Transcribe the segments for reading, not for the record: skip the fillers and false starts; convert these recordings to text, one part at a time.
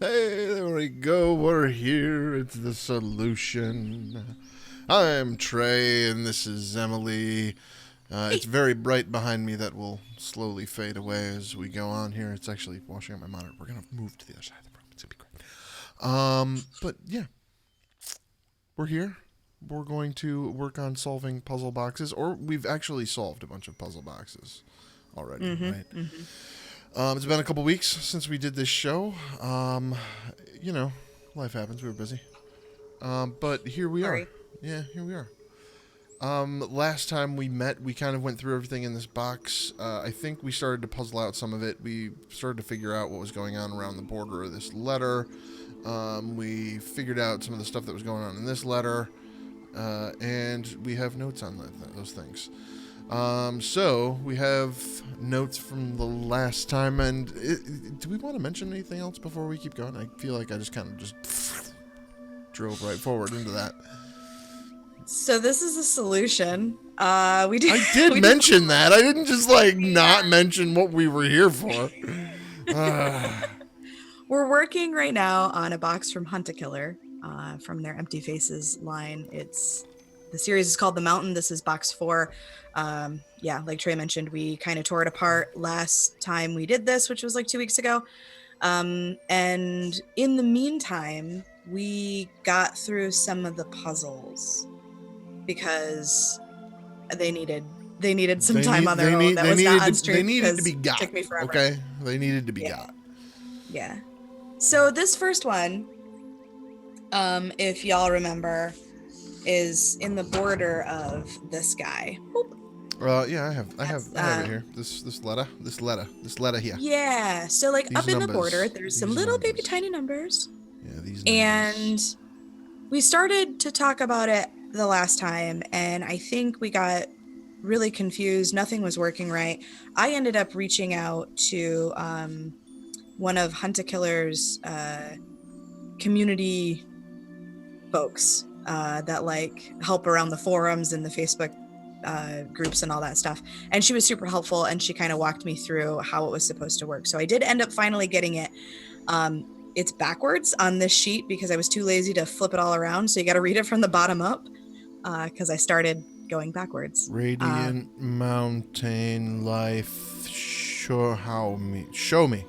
Hey, there we go. We're here. It's the solution. I'm Trey, and this is Emily. It's very bright behind me that will slowly fade away as we go on here. It's actually washing out my monitor. We're going to move to the other side of the room. It's going to be great. But yeah, we're here. We're going to work on solving puzzle boxes, or we've actually solved a bunch of puzzle boxes already, right? It's been a couple weeks since we did this show. You know, life happens. We were busy. But here we are. Sorry. Yeah, here we are. Last time we met, we kind of went through everything in this box. I think we started to puzzle out some of it. We started to figure out what was going on around the border of this letter. We figured out some of the stuff that was going on in this letter. And we have notes on those things. So we have notes from the last time, and do we want to mention anything else before we keep going? I feel like I just kind of just drove right forward into that. So this is a solution. We did. I did mention that. I didn't just not mention what we were here for. We're working right now on a box from Hunt a Killer, from their Empty Faces line. The series is called The Mountain. This is box 4. Like Trey mentioned, we kind of tore it apart last time we did this, which was like 2 weeks ago. And in the meantime, we got through some of the puzzles because they needed some time on their own. That was not on stream. They needed to be got. Took me forever. Okay, they needed to be got. Yeah. So this first one, if y'all remember, is in the border of this guy. Yeah, I have it here. This letter here. Yeah. So These up in numbers. the border, there's some These little numbers. baby tiny numbers. Yeah, these numbers. And we started to talk about it the last time, and I think we got really confused. Nothing was working right. I ended up reaching out to one of Hunt a Killer's community folks that help around the forums and the Facebook groups and all that stuff. And she was super helpful, and she kind of walked me through how it was supposed to work. So I did end up finally getting it. It's backwards on this sheet because I was too lazy to flip it all around. So you got to read it from the bottom up because I started going backwards. Radiant mountain life. Show me.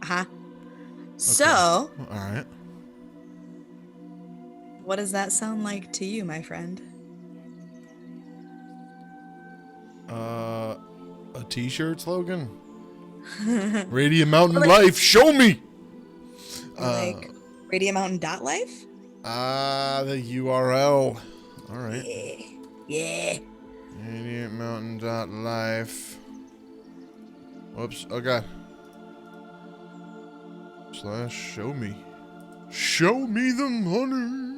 Uh-huh. So, all right. What does that sound like to you, my friend? A t-shirt slogan. Radiant mountain life. Show me. Radiant Mountain .life? The URL. All right. Yeah. Radiant mountain life. Whoops. Okay. / show me. Show me the money.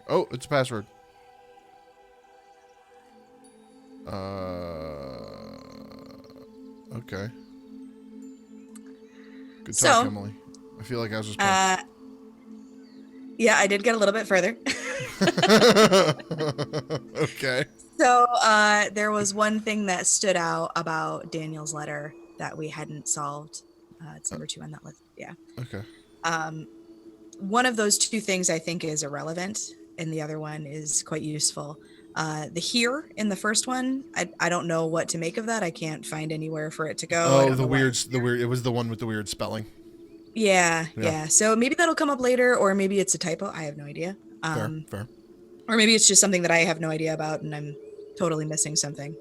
Oh, it's a password. Okay. Good talk, Emily. I feel like I was just yeah, I did get a little bit further. Okay. So there was one thing that stood out about Daniel's letter that we hadn't solved. It's number 2 on that list. Yeah. Okay. One of those 2 things I think is irrelevant, and the other one is quite useful. The here in the first one, I don't know what to make of that. I can't find anywhere for it to go. Oh, the weird. It was the one with the weird spelling. Yeah. So maybe that'll come up later, or maybe it's a typo. I have no idea. Fair. Or maybe it's just something that I have no idea about, and I'm totally missing something.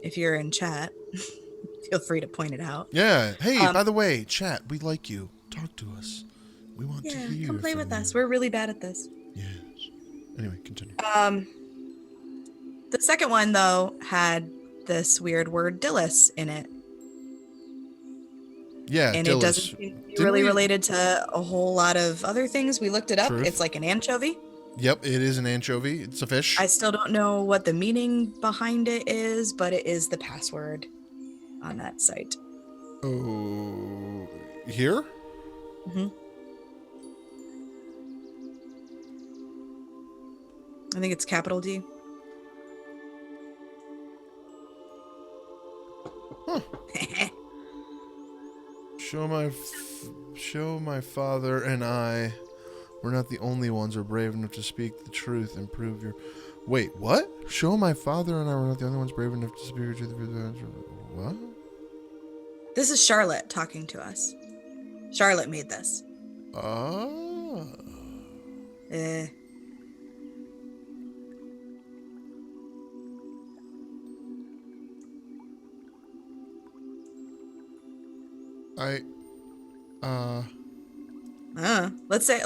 If you're in chat, feel free to point it out. Yeah. Hey, by the way, chat, we like you. Talk to us. We want to hear. Come play with us. We're really bad at this. Yes. Anyway, continue. The second one, though, had this weird word Dillis in it. Yeah, and Dillis. It doesn't seem to be really related to a whole lot of other things. We looked it up. Truth. It's like an anchovy. Yep, it is an anchovy. It's a fish. I still don't know what the meaning behind it is, but it is the password on that site. Oh, here? Mm-hmm. I think it's capital D. Huh. Show my father and I. We're not the only ones who are brave enough to speak the truth and prove your. Wait, what? Show my father and I were not the only ones brave enough to speak the truth. What? This is Charlotte talking to us. Charlotte made this. Oh. Eh.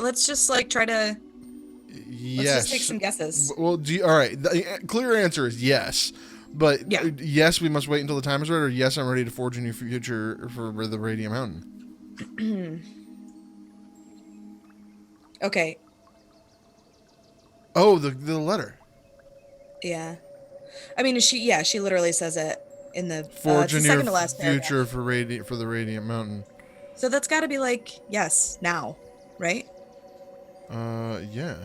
Let's just like try to. Yes. Let's just take some guesses. Well, all right. The clear answer is yes. But Yeah. Yes, we must wait until the time is right, or yes, I'm ready to forge a new future for the Radiant Mountain. Okay. Oh, the letter. Yeah. I mean, she literally says it in the Forge a new second to last future paragraph. for the Radiant Mountain. So that's got to be like yes now, right? Yeah.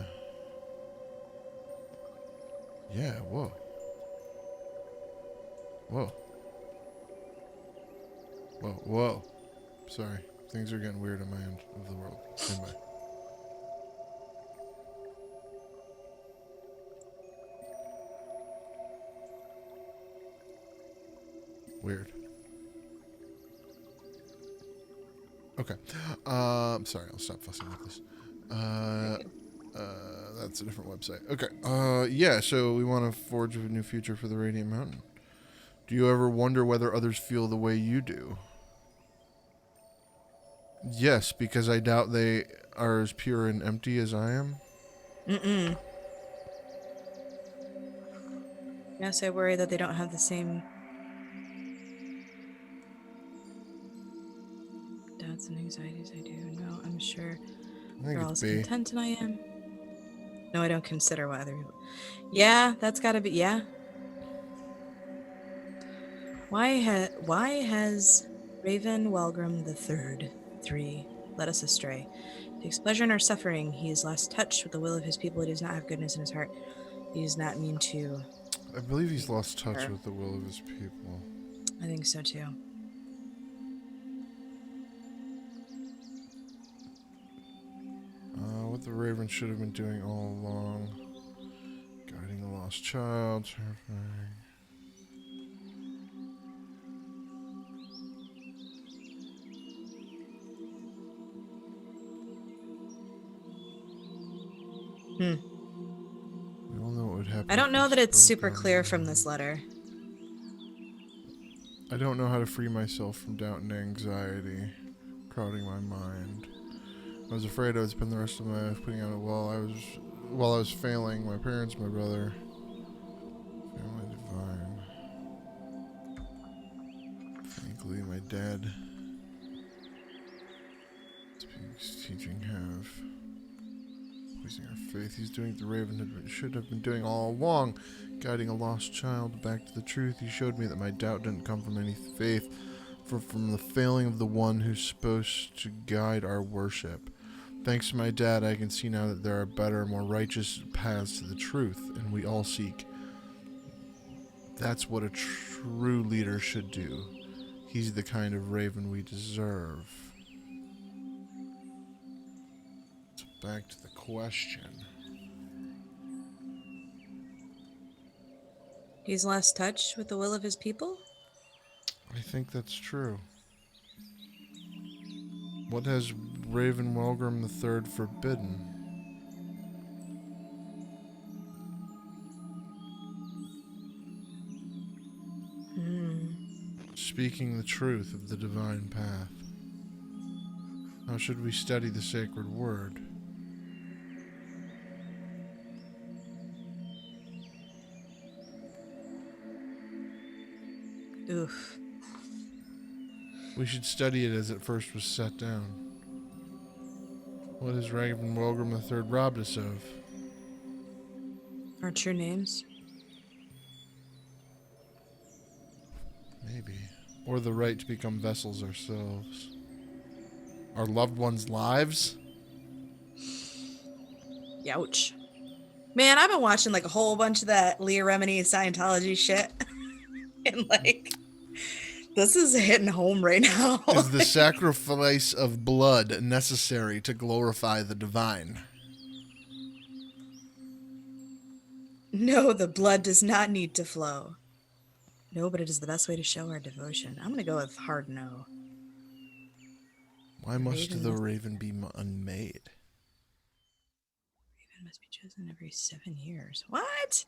Yeah. Whoa. Whoa. Whoa. Whoa. Sorry, things are getting weird on my end of the world. Stand by. Weird. Okay. Sorry, I'll stop fussing with this. That's a different website. Okay. Yeah, so we want to forge a new future for the Radiant Mountain. Do you ever wonder whether others feel the way you do? Yes, because I doubt they are as pure and empty as I am. Mm-mm. Yes, I worry that they don't have the same doubts and anxieties I do. No, I'm sure I think they're all it's as B. content as I am. No, I don't consider what other people. Yeah, that's got to be. Yeah. Why has Raven Welgrim the Third 3 led us astray? He takes pleasure in our suffering. He has lost touch with the will of his people. He does not have goodness in his heart. He does not mean to. I believe he's lost touch with the will of his people. I think so too. What the Raven should have been doing all along. Guiding a lost child. Terrifying. Hmm. We all know what would happen. I don't know that it's super clear from this letter. I don't know how to free myself from doubt and anxiety crowding my mind. I was afraid I would spend the rest of my life putting out a wall. While I was failing my parents, my brother, family divine. Thankfully, my dad speaks, teaching have. Poising our faith, he's doing what the Raven should have been doing all along, guiding a lost child back to the truth. He showed me that my doubt didn't come from any faith, from the failing of the one who's supposed to guide our worship. Thanks to my dad, I can see now that there are better, more righteous paths to the truth, and we all seek. That's what a true leader should do. He's the kind of Raven we deserve. So back to the question. He's lost touch with the will of his people? I think that's true. What has Raven Welgrim III forbidden? Speaking the truth of the divine path. How should we study the sacred word? Oof. We should study it as it first was set down. What has Raven Welgrim III robbed us of? Our true names? Maybe. Or the right to become vessels ourselves. Our loved ones' lives? Youch. Man, I've been watching like a whole bunch of that Leah Remini Scientology shit. And like, This is hitting home right now. Is the sacrifice of blood necessary to glorify the divine? No, the blood does not need to flow. No, but it is the best way to show our devotion. I'm going to go with hard no. Why must the raven be unmade? Raven must be chosen every 7 years. What?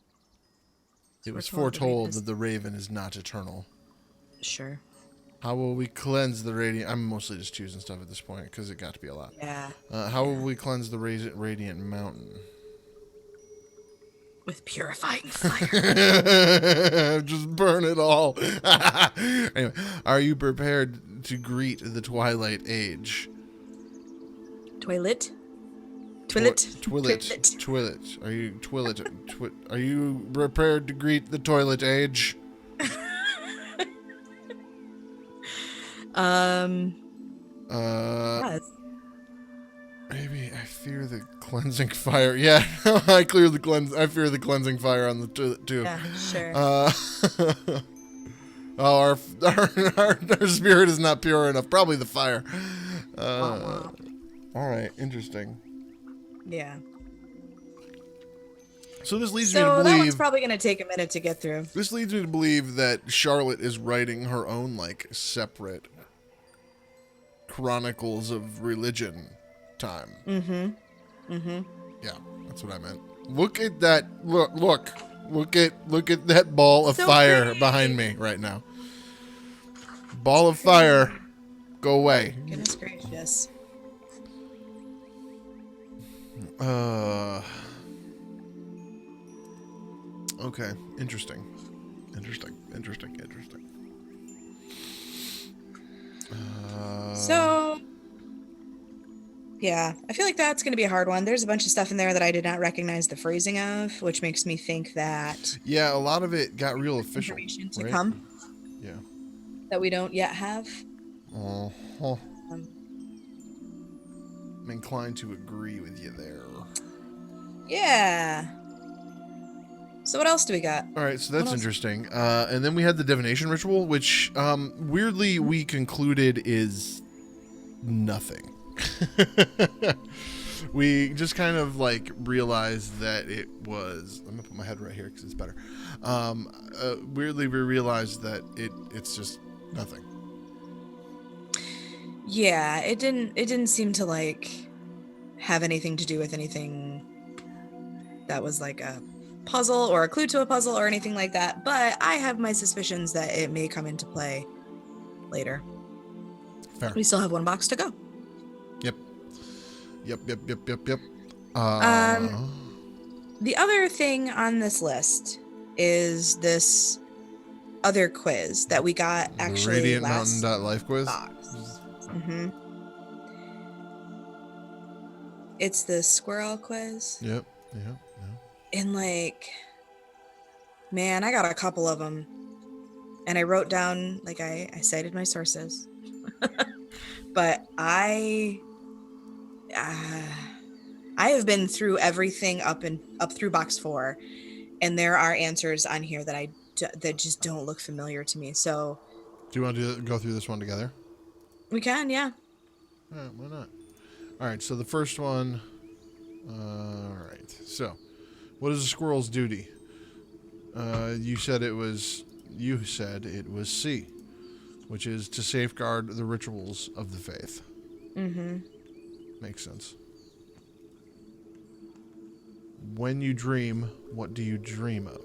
It was foretold that the raven is not eternal. Sure. How will we cleanse the radiant? I'm mostly just choosing stuff at this point because it got to be a lot. Yeah. How will we cleanse the radiant mountain? With purifying fire. Just burn it all. Anyway, are you prepared to greet the twilight age? Toilet? Twillet. Are you are you prepared to greet the toilet age? Yes. Maybe I fear the cleansing fire. Yeah, I fear the cleansing fire on the toilet too. Yeah, sure. Oh, our spirit is not pure enough. Probably the fire. Wah, wah. All right, interesting. Yeah. So this leads me to So that one's believe. probably going to take a minute to get through. This leads me to believe that Charlotte is writing her own, like, separate chronicles of religion time. Yeah, that's what I meant. Look at that. Look at that ball of fire pretty. behind me right now. Ball of fire. Go away. Goodness gracious. Okay. Interesting. So, yeah, I feel like that's going to be a hard one. There's a bunch of stuff in there that I did not recognize the phrasing of, which makes me think that Yeah, a lot of it got real official. information to right? come Yeah. that we don't yet have. Uh-huh. I'm inclined to agree with you there. Yeah. So what else do we got? All right, so that's interesting. And then we had the divination ritual, which weirdly we concluded is nothing. We just kind of like realized that it was. I'm gonna put my head right here because it's better. Weirdly, we realized that it's just nothing. Yeah, it didn't seem to like have anything to do with anything that was like a puzzle or a clue to a puzzle or anything like that, but I have my suspicions that it may come into play later. Fair. We still have one box to go. Yep. The other thing on this list is this other quiz that we got actually Radiant last Mountain Life quiz. box. It's the squirrel quiz. Yep. And like, man, I got a couple of them. And I wrote down, like I cited my sources. But I have been through everything up through box 4, and there are answers on here that that just don't look familiar to me. So, do you want to go through this one together? we can, yeah. All right, why not? All right, so the first one. All right, so what is a squirrel's duty? You said it was C, which is to safeguard the rituals of the faith. Makes sense. When you dream, what do you dream of?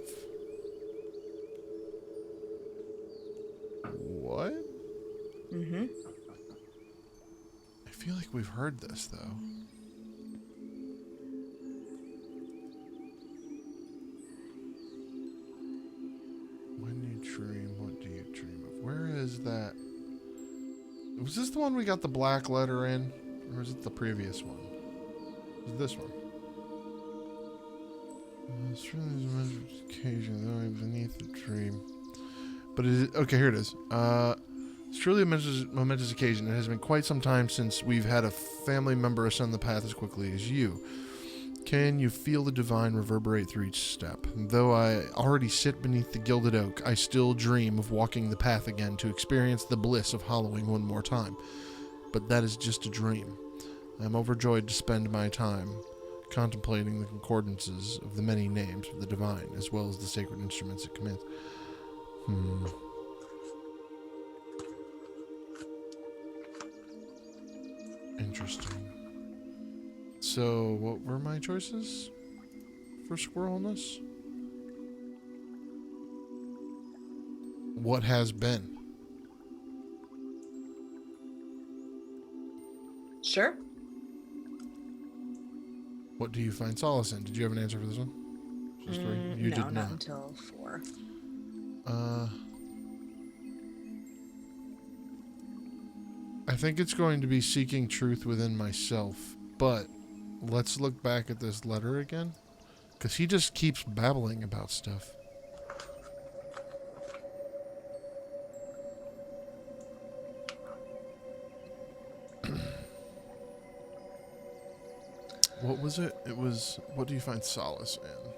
What? I feel like we've heard this, though. When you dream, what do you dream of? Where is that? Was this the one we got the black letter in? Or is it the previous one? Is it this one? It's truly a momentous occasion, though beneath the dream. But is it, okay, here it is. It's truly a momentous occasion. It has been quite some time since we've had a family member ascend the path as quickly as you. Can you feel the divine reverberate through each step? Though I already sit beneath the gilded oak, I still dream of walking the path again to experience the bliss of hollowing one more time. But that is just a dream. I am overjoyed to spend my time contemplating the concordances of the many names of the divine, as well as the sacred instruments it commits. Interesting. So, what were my choices for squirrelness? What has been? Sure. What do you find solace in? Did you have an answer for this one? Just three? You No, did not until 4. I think it's going to be seeking truth within myself, but let's look back at this letter again, because he just keeps babbling about stuff. What was it? It was, what do you find solace in?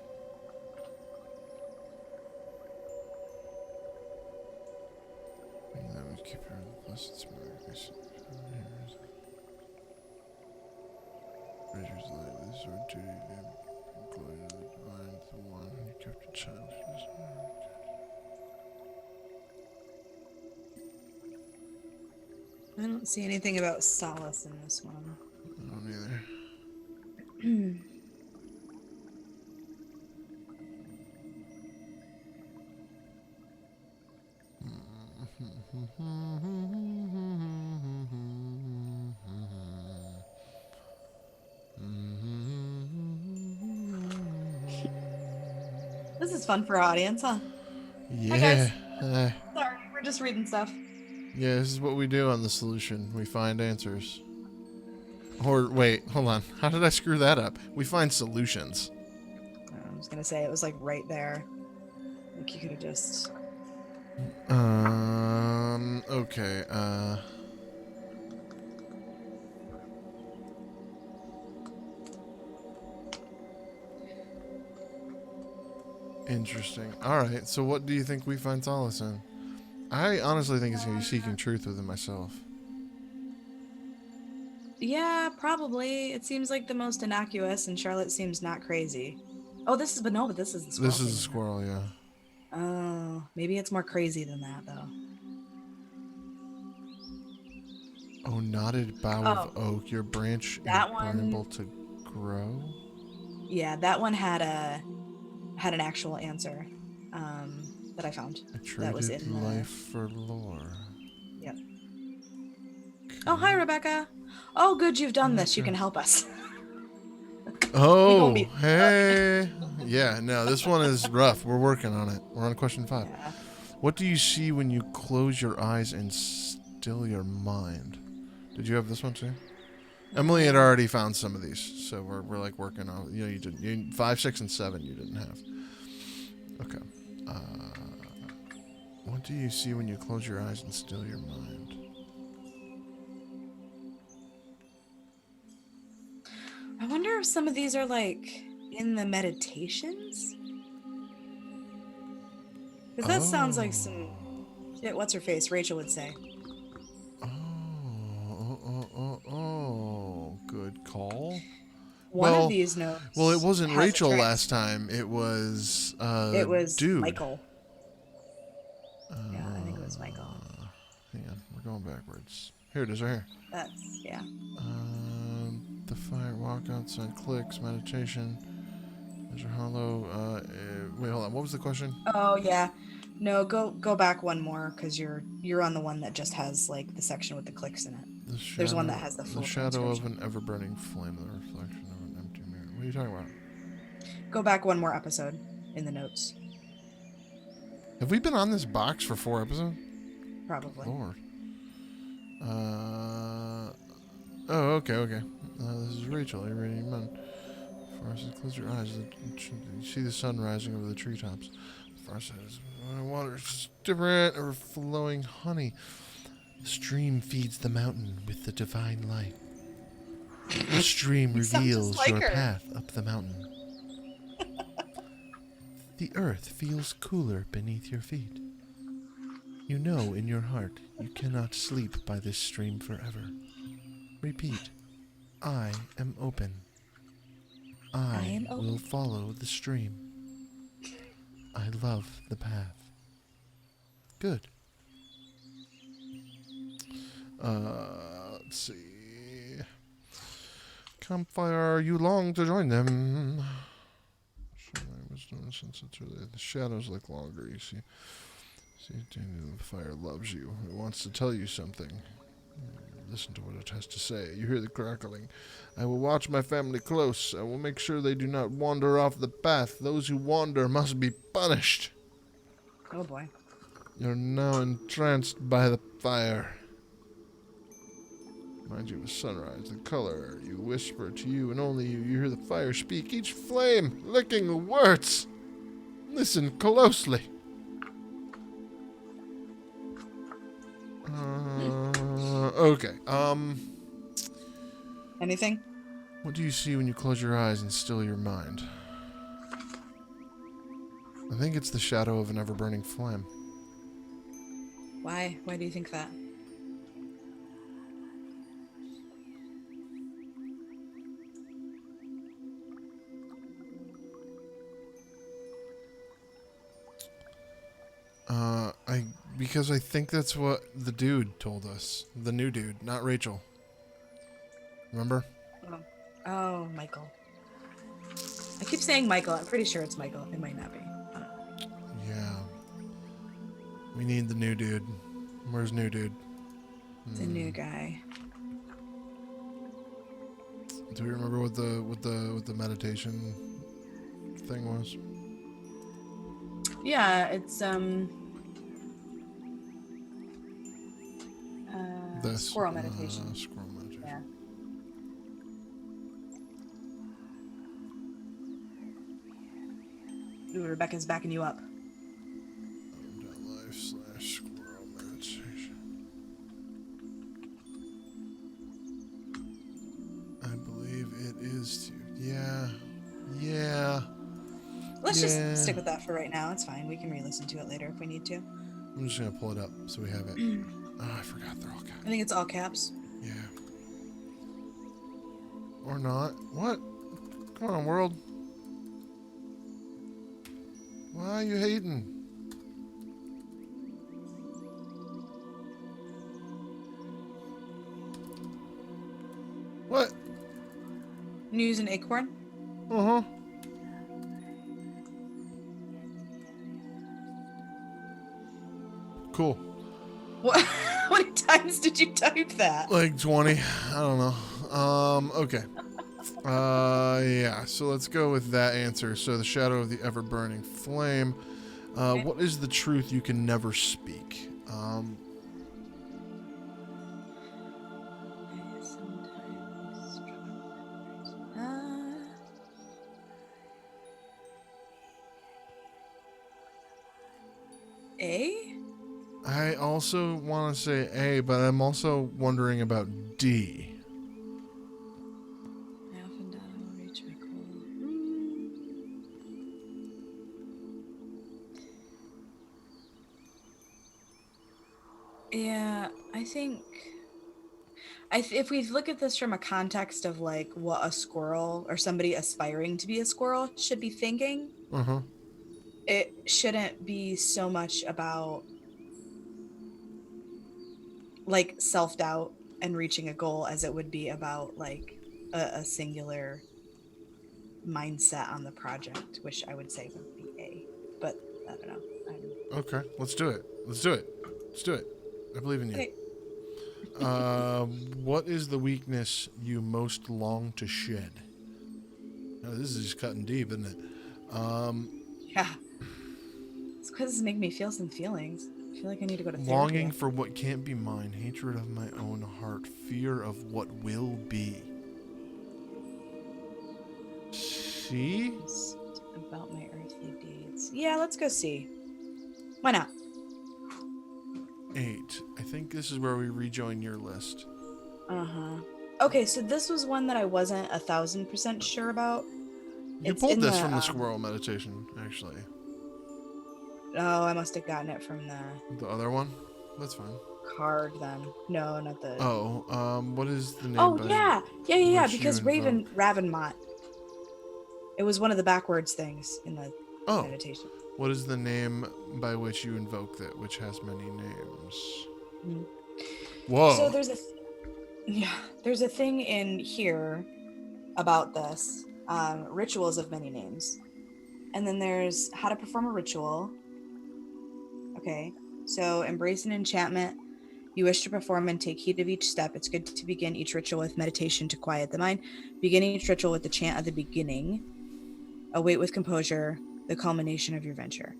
That would keep her in the blessed spirit. Treasures light, this sword duty, glory of the divine, the one you kept a child. I don't see anything about solace in this one. I don't either. This is fun for our audience, huh? Yeah. Hi, guys. Sorry, we're just reading stuff. Yeah, this is what we do on The Solution. We find answers. Or, wait, hold on. How did I screw that up? We find solutions. I was gonna say it was like right there. Like you could have just. Okay, Interesting. Alright, so what do you think we find solace in? I honestly think it's going to be seeking truth within myself. Yeah, probably. It seems like the most innocuous, and Charlotte seems not crazy. Oh, this is, but no, but this is the squirrel. This is thing, a squirrel, yeah. Oh, maybe it's more crazy than that, though. Oh, knotted bough of oak, your branch that impermeable one to grow? Yeah, that one had an actual answer that I found. I That was traded in the. life for lore. Yep. Okay. Oh, hi, Rebecca. Oh, good, you've done this. You can help us. Oh, hey. Yeah, no, this one is rough. We're working on it. We're on question 5. Yeah. What do you see when you close your eyes and still your mind? Did you have this one too? Emily had already found some of these, so we're like working on. You know, you did 5, 6, and 7. You didn't have. Okay. What do you see when you close your eyes and still your mind? I wonder if some of these are like in the meditations. Because that sounds like some shit. What's her face? Rachel would say. Good call. One of these notes. Well, it wasn't has a Rachel trans- last time. It was It was dude. Michael. Yeah, I think it was Michael. Hang on, we're going backwards. Here it is, right here. Yeah. The fire, walk outside, clicks, meditation. Those are hollow. Wait, hold on. What was the question? Oh yeah. No, go back one more because you're on the one that just has like the section with the clicks in it. There's one that has the full shadow of transcription. an ever-burning flame, the reflection of an empty mirror. What are you talking about? Go back one more episode in the notes. Have we been on this box for 4 episodes? Probably. Lord. Oh, okay. This is Rachel. You're reading men. Farsight, close your eyes. You see the sun rising over the treetops. Farsight is water is different, overflowing honey. The stream feeds the mountain with the divine light. The stream You sound just reveals like your her. path up the mountain. The earth feels cooler beneath your feet. You know in your heart you cannot sleep by this stream forever. Repeat, I am open. I I am will open. follow the stream. I love the path. Good. Let's see. Campfire, you long to join them. Since it's really the shadows look longer, you see. See, the fire loves you. It wants to tell you something. Listen to what it has to say. You hear the crackling. I will watch my family close. I will make sure they do not wander off the path. Those who wander must be punished. Oh boy. You're now entranced by the fire. Reminds you of a sunrise, the color. You whisper to you and only you. You hear the fire speak, each flame licking the words. Listen closely. Okay. Anything? What do you see when you close your eyes and still your mind? I think it's the shadow of an ever-burning flame. Why? Why do you think that? Because I think that's what the dude told us. The new dude, not Rachel. Remember? Oh, Michael. I keep saying Michael. I'm pretty sure it's Michael. It might not be. I don't know. Yeah. We need the new dude. Where's new dude? The new guy. Do we remember what the meditation thing was? Yeah, it's squirrel meditation. Squirrel meditation. Yeah. Ooh, Rebecca's backing you up. Life/squirrel meditation. I believe it is too. Yeah. Let's just stick with that for right now. It's fine. We can re-listen to it later if we need to. I'm just gonna pull it up so we have it. Oh, I forgot they're all caps. I think it's all caps. Yeah. Or not. What? Come on, world. Why are you hating? What? You use an acorn? Uh-huh. Cool. What? How many times did you type that? Like 20. I don't know. Okay. Yeah, so let's go with that answer. So the shadow of the ever-burning flame. What is the truth you can never speak? A? I also want to say A, but I'm also wondering about D. I often doubt I will reach my goal. Yeah, I think if we look at this from a context of like what a squirrel or somebody aspiring to be a squirrel should be thinking, it shouldn't be so much about like self-doubt and reaching a goal as it would be about like a singular mindset on the project, which I would say would be A. But I don't know. Okay, let's do it. Let's do it. I believe in you. Okay. What is the weakness you most long to shed? Now, this is just cutting deep, isn't it? Yeah. It's because this makes me feel some feelings. I feel like I need to go to therapy. Longing for what can't be mine, hatred of my own heart, fear of what will be. See? About my earthly deeds. Yeah, let's go see. Why not? 8. I think this is where we rejoin your list. Uh-huh. Okay, so this was one that I wasn't 1,000% sure about. You It's pulled in this the from the squirrel meditation, actually. oh, I must have gotten it from the The other one? That's fine. card then. No, not the. Oh, what is the name Oh by yeah. which you Because invoke? Ravenmont. It was one of the backwards things in the Oh, meditation. what is the name by which you invoke that, which has many names? Mhm. So Whoa. yeah, there's a thing in here about this rituals of many names, and then there's how to perform a ritual. Okay, so embrace an enchantment you wish to perform and take heed of each step. It's good to begin each ritual with meditation to quiet the mind. Begin each ritual with the chant of the beginning. Await with composure the culmination of your venture.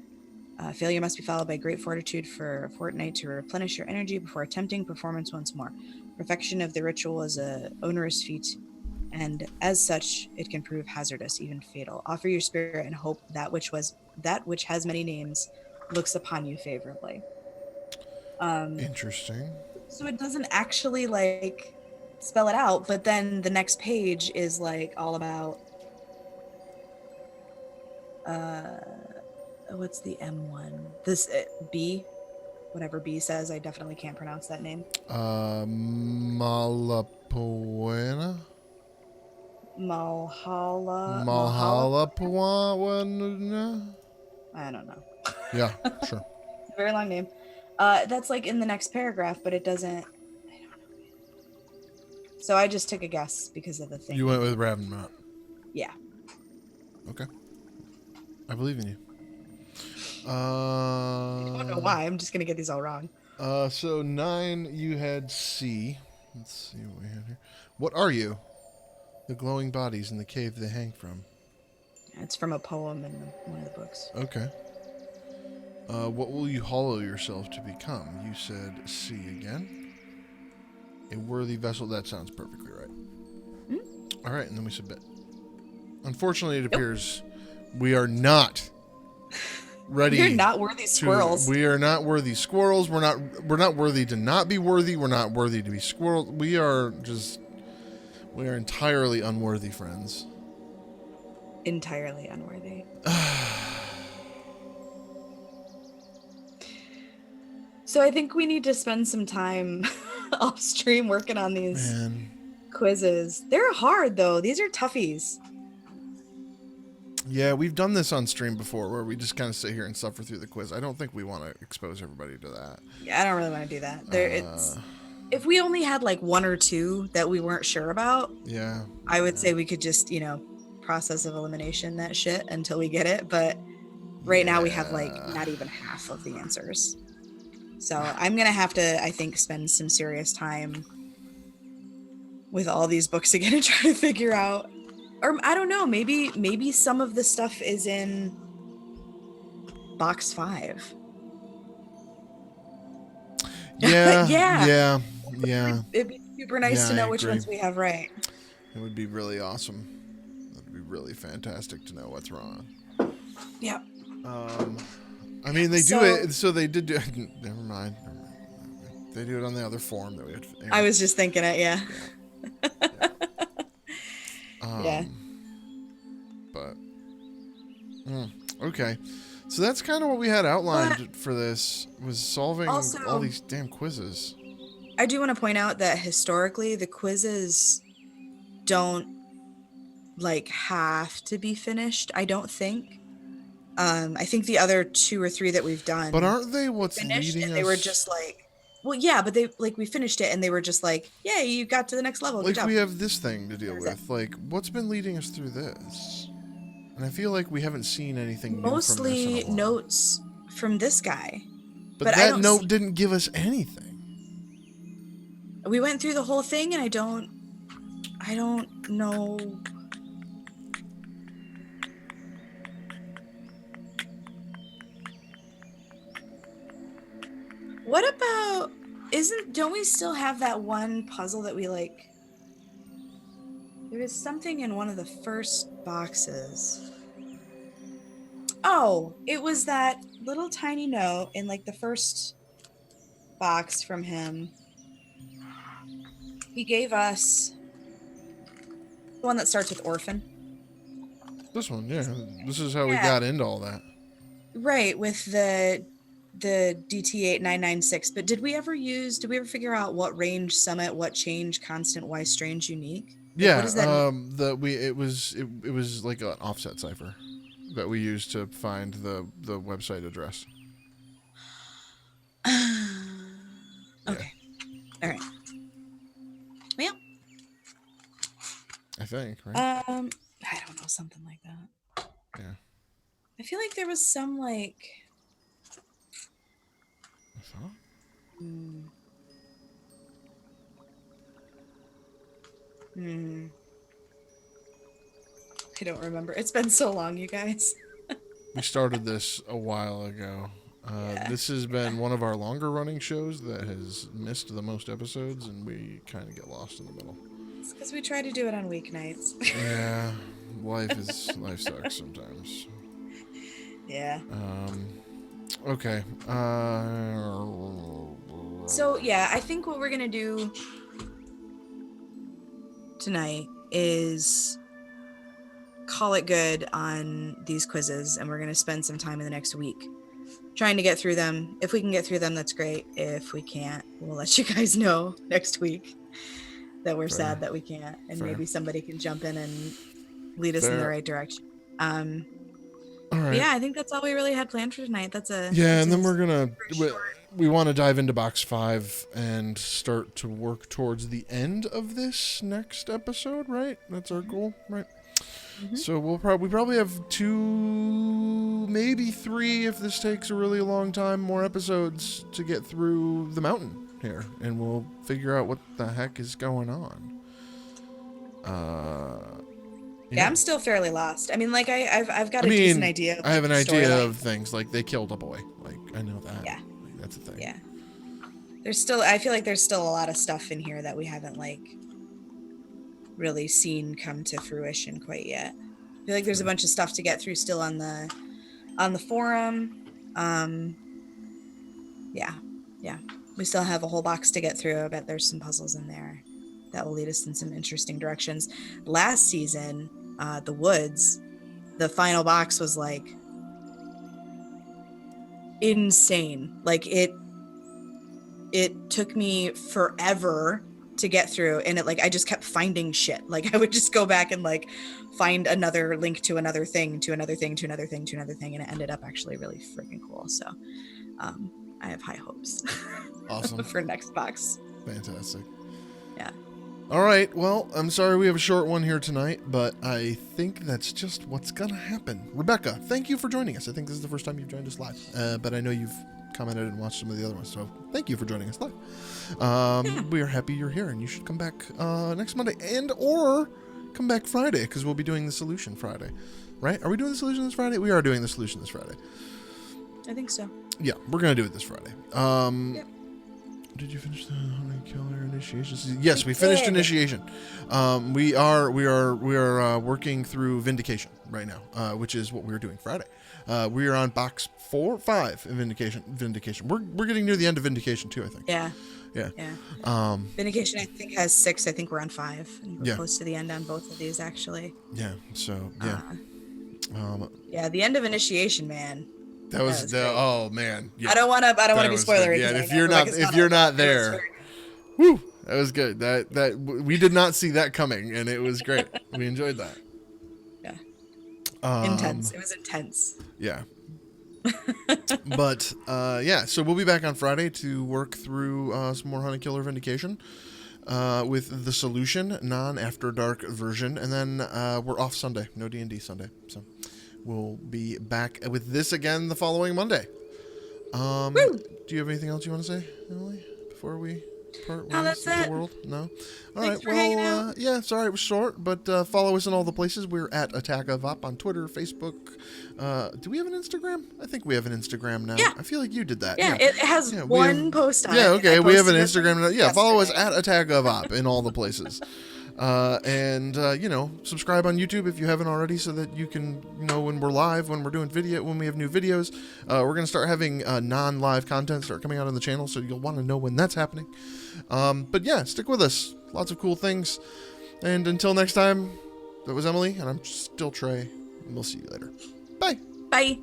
Failure must be followed by great fortitude for a fortnight to replenish your energy before attempting performance once more. Perfection of the ritual is a onerous feat, and as such, it can prove hazardous, even fatal. Offer your spirit and hope that which has many names looks upon you favorably. Um, Interesting. so it doesn't actually like spell it out, but then the next page is like all about uh what's the M one? This B, whatever B says, I definitely can't pronounce that name. Malapoena? Malhala. Malhalapuana? I don't know. Yeah, sure. It's a very long name. That's like in the next paragraph, but it doesn't. I don't know. So I just took a guess because of the thing You went in with here. Ravenmount. Yeah. Okay. I believe in you. I don't know why. I'm just gonna get these all wrong. So 9, you had C. Let's see what we have here. What are you? The glowing bodies in the cave they hang from. It's from a poem in one of the books. Okay. What will you hollow yourself to become? You said C again. A worthy vessel. That sounds perfectly right. Hmm? All right, and then we submit. Unfortunately, it Nope. appears we are not You're ready not worthy to. squirrels. We are not worthy squirrels. We're not. We're not worthy to not be worthy. We're not worthy to be squirrels. We are just. We are entirely unworthy friends. Entirely unworthy. So I think we need to spend some time off stream working on these Man. quizzes. They're hard though. These are toughies. Yeah, we've done this on stream before where we just kind of sit here and suffer through the quiz. I don't think we want to expose everybody to that. Yeah, I don't really want to do that. It's if we only had like one or two that we weren't sure about, Yeah. I would say we could just, process of elimination that shit until we get it. But right now we have like Yeah. not even half of the answers. So I'm gonna have to, I think, spend some serious time with all these books again and try to figure out, or I don't know, maybe some of the stuff is in box 5. Yeah. Yeah, Yeah. Yeah. it'd be super nice Yeah, to I know which agree. ones we have right. It would be really awesome. It would be really fantastic to know what's wrong. Yeah. I mean, they do So it. So they did do. Never mind. Never mind. They do it on the other form that we had. I Anyway. was just thinking it, yeah. Yeah. Yeah. But okay, so that's kind of what we had outlined But for this was solving all also, these damn quizzes. I do want to point out that historically the quizzes don't like have to be finished, I don't think. I think the other 2 or 3 that we've But done aren't they we what's finished leading and they were us? just like, well, yeah, but they like we finished it and they were just like, yeah, you got to the next level, good Like job. we have this thing to That deal was it. with. Like what's been leading us through this? And I feel like we haven't seen anything new from this in a Mostly while. notes from this guy, But but I that don't see. note didn't give us anything. We went through the whole thing and I don't know. What about isn't don't we still have that one puzzle that we like? There was something in one of the first boxes. Oh, it was that little tiny note in like the first box from him. He gave us The one that starts with orphan. This one, yeah. This is how we Yeah. got into all that. Right, with the DT8996. But did we ever figure out what range, summit, what change, constant, why strange, unique? Like, what Yeah, does that mean? it was like an offset cipher that we used to find the website address. Yeah, Okay. All right. Well, I think, right? I don't know, something like that. Yeah. I feel like there was some like I thought. hmm, hmm, I don't remember. It's been so long, you guys. We started this a while ago. Yeah. This has been one of our longer running shows that has missed the most episodes, and we kind of get lost in the middle. It's because we try to do it on weeknights. Yeah, life sucks sometimes. Yeah. Okay. So yeah, I think what we're gonna do tonight is call it good on these quizzes, and we're gonna spend some time in the next week trying to get through them. If we can get through them, that's great. If we can't, we'll let you guys know next week that we're Fair. sad that we can't, and Fair. maybe somebody can jump in and lead us in the Fair. right direction. All But right. yeah, I think that's all we really had planned for tonight. Yeah, and then we're gonna short. we want to dive into box 5 and start to work towards the end of this next episode, right? That's our goal, right? Mhm. So we probably have 2, maybe 3, if this takes a really long time, more episodes to get through the mountain here, and we'll figure out what the heck is going on. Yeah, I'm still fairly lost. I mean, like I've got a decent idea. Of, I have an the idea storyline. of things, like they killed a boy. Like, I know that. Yeah. Like, that's a thing. Yeah. I feel like there's still a lot of stuff in here that we haven't like really seen come to fruition quite yet. I feel like there's a bunch of stuff to get through still on the forum. Yeah. We still have a whole box to get through. I bet there's some puzzles in there that will lead us in some interesting directions. Last season, the woods, the final box was like insane. Like it took me forever to get through, and I just kept finding shit. Like I would just go back and like find another link to another thing, to another thing, to another thing, to another thing, and it ended up actually really freaking cool. So I have high hopes. Awesome. For next box. Fantastic. Yeah. All right. Well, I'm sorry we have a short one here tonight, but I think that's just what's gonna happen. Rebecca, thank you for joining us. I think this is the first time you've joined us live, but I know you've commented and watched some of the other ones, so thank you for joining us live. We are happy you're here, and you should come back next Monday or come back Friday, because we'll be doing the solution Friday, right? Are we doing the solution this Friday? We are doing the solution this Friday. I think so. Yeah, we're gonna do it this Friday. Yep. Did you finish the Honey Killer initiation? Yes, we finished initiation. We are working through Vindication right now, which is what we were doing Friday. We are on box 4, 5 in Vindication. We're getting near the end of Vindication too, I think. Yeah. Yeah. Vindication, I think, has 6. I think we're on 5. And we're Yeah. close to the end on both of these, actually. Yeah. So yeah. Yeah, the end of initiation, man. That was oh man. Yeah. I don't want to be spoilery. Yeah, if you're not there, whew, that was good. That we did not see that coming, and it was great. We enjoyed that. Yeah. Intense. It was intense. Yeah. But yeah, so we'll be back on Friday to work through some more Honey Killer Vindication with the solution non-after dark version, and then we're off Sunday. No D&D Sunday. So we'll be back with this again the following Monday. Do you have anything else you want to say, Emily, before we part ways that's with it. the world? No? All Thanks right. for hanging out. Yeah, sorry it was short, but follow us in all the places. We're at Attack of Up on Twitter, Facebook. Do we have an Instagram? I think we have an Instagram now. Yeah. I feel like you did that. Yeah, it has one post on it. Yeah, okay. We have an posted it Instagram now. Yeah, follow us yesterday. at Attack of Op in all the places. And subscribe on YouTube if you haven't already, so that you can know when we're live, when we're doing video, when we have new videos. We're gonna start having non-live content start coming out on the channel, so you'll want to know when that's happening. But yeah, stick with us. Lots of cool things. And until next time, That was Emily, and I'm still Trey. And we'll see you later. Bye. Bye.